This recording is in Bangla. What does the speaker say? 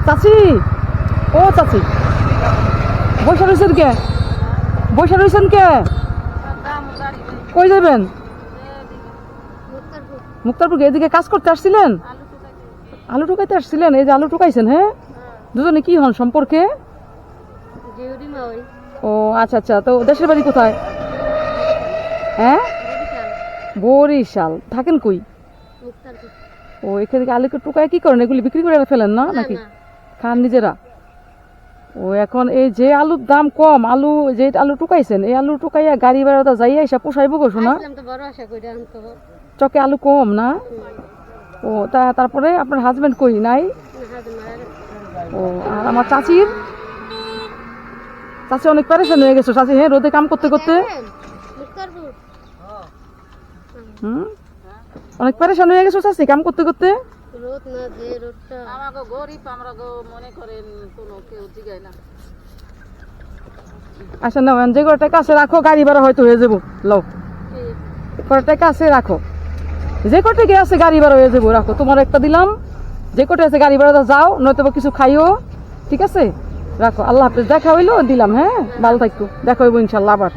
চাচি, ও চাচি, বসে রয়েছেন কে? বসে রয়েছেন কে? কই যাবেন? মুক্তারপুর। এদিকে কাজ করতে আসছিলেন? আলু টুকাইতে আসছিলেন? এই যে আলু টুকাইছেন, হ্যাঁ? দুজনে কি হন সম্পর্কে? ও আচ্ছা আচ্ছা, তো দেশের বাড়ি কোথায়? হ্যাঁ, বরিশাল। থাকেন কই? ও এখানে আলু টুকায় কি করেন? এগুলি বিক্রি করে ফেলেন না নাকি খান নিজেরা? ও এখন এই যে আলুর দাম কম, আলু যে আলু টুকাইছেন, এই আলু টুকাইয়া গাড়ি ভাড়া যাইয়া এসে পোষাইব গো শোনা? চকে আলু কম না? ও তারপরে আপনার হাজবেন্ড কই নাই? ও আর আমার চাচি অনেক প্যারেশান হয়ে গেছে চাচি, হ্যাঁ, রোদে কাম করতে করতে। অনেক প্যারেশান হয়ে গেছে চাচি কাম করতে করতে। আচ্ছা না, যে কটা টাকা আছে রাখো, গাড়ি ভাড়া হয়তো হয়ে যাবো। লও, কটা টাকা আছে রাখো, যে কটা টাকা আছে গাড়ি ভাড়া হয়ে যাবো, রাখো। তোমার একটা দিলাম, যে কটা আছে গাড়ি ভাড়া যাও, নয়তো কিছু খাইও, ঠিক আছে? রাখো, আল্লাহ হাফেজ। দেখা হইলো দিলাম, হ্যাঁ, ভালো থাকো, দেখা হইব ইনশাল্লাহ আবার।